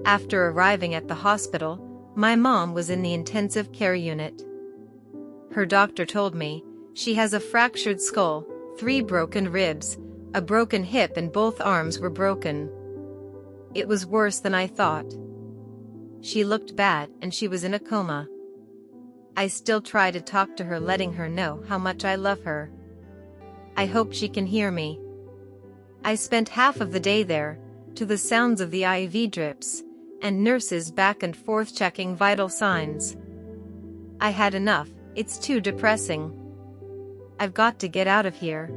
After arriving at the hospital, my mom was in the intensive care unit. Her doctor told me she has a fractured skull, 3 broken ribs, a broken hip, and both arms were broken. It was worse than I thought. She looked bad and she was in a coma. I still try to talk to her, letting her know how much I love her. I hope she can hear me. I spent half of the day there, to the sounds of the IV drips, and nurses back and forth checking vital signs. I had enough, it's too depressing. I've got to get out of here.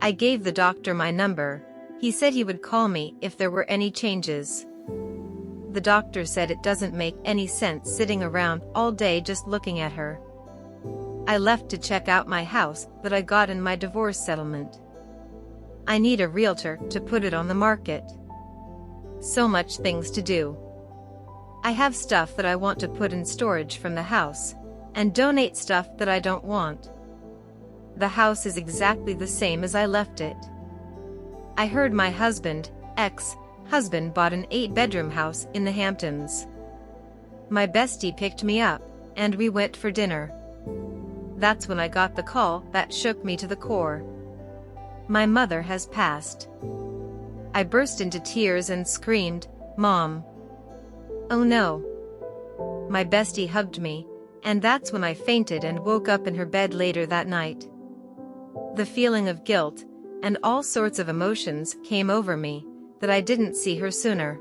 I gave the doctor my number. He said he would call me if there were any changes. The doctor said it doesn't make any sense sitting around all day just looking at her. I left to check out my house that I got in my divorce settlement. I need a realtor to put it on the market. So much things to do. I have stuff that I want to put in storage from the house, and donate stuff that I don't want. The house is exactly the same as I left it. I heard my ex-husband bought an 8-bedroom house in the Hamptons. My bestie picked me up, and we went for dinner. That's when I got the call that shook me to the core. My mother has passed. I burst into tears and screamed, "Mom!" Oh no. My bestie hugged me, and that's when I fainted and woke up in her bed later that night. The feeling of guilt and all sorts of emotions came over me that I didn't see her sooner.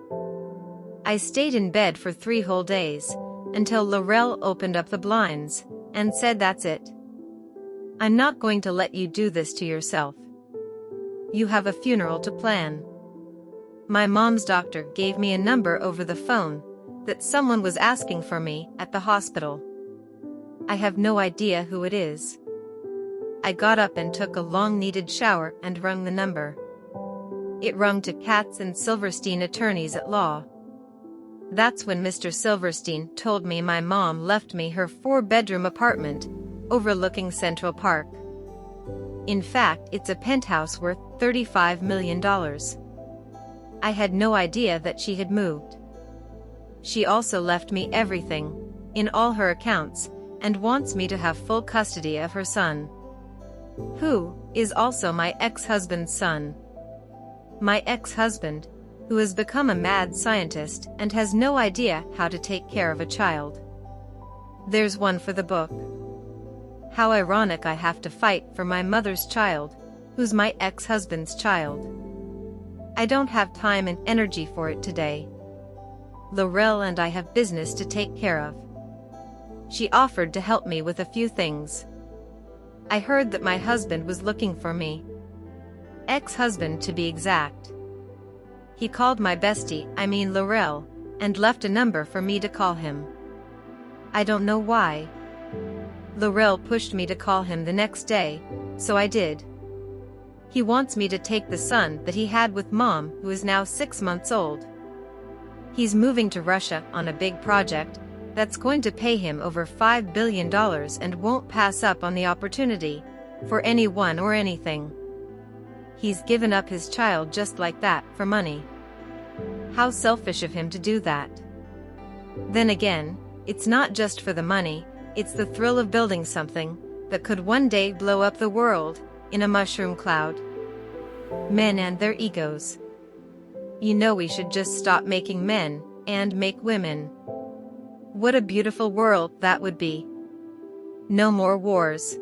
I stayed in bed for 3 whole days, until Laurel opened up the blinds and said, "That's it. I'm not going to let you do this to yourself. You have a funeral to plan." My mom's doctor gave me a number over the phone that someone was asking for me at the hospital. I have no idea who it is. I got up and took a long-needed shower and rung the number. It rung to Katz and Silverstein, attorneys at law. That's when Mr. Silverstein told me my mom left me her 4-bedroom apartment overlooking Central Park. In fact, it's a penthouse worth $35 million. I had no idea that she had moved. She also left me everything, in all her accounts, and wants me to have full custody of her son, who is also my ex-husband's son. My ex-husband, who has become a mad scientist and has no idea how to take care of a child. There's one for the book. How ironic I have to fight for my mother's child, who's my ex-husband's child. I don't have time and energy for it today. Laurel and I have business to take care of. She offered to help me with a few things. I heard that my husband was looking for me. Ex-husband to be exact. He called my bestie, Laurel, and left a number for me to call him. I don't know why. Laurel pushed me to call him the next day, so I did. He wants me to take the son that he had with Mom, who is now 6 months old. He's moving to Russia on a big project that's going to pay him over $5 billion and won't pass up on the opportunity, for anyone or anything. He's given up his child just like that for money. How selfish of him to do that. Then again, it's not just for the money, it's the thrill of building something that could one day blow up the world in a mushroom cloud. Men and their egos. You know, we should just stop making men and make women. What a beautiful world that would be. No more wars.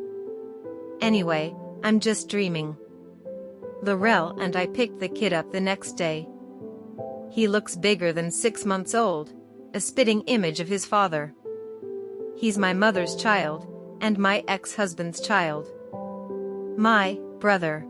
Anyway, I'm just dreaming. Laurel and I picked the kid up the next day. He looks bigger than 6 months old, a spitting image of his father. He's my mother's child, and my ex-husband's child. My brother.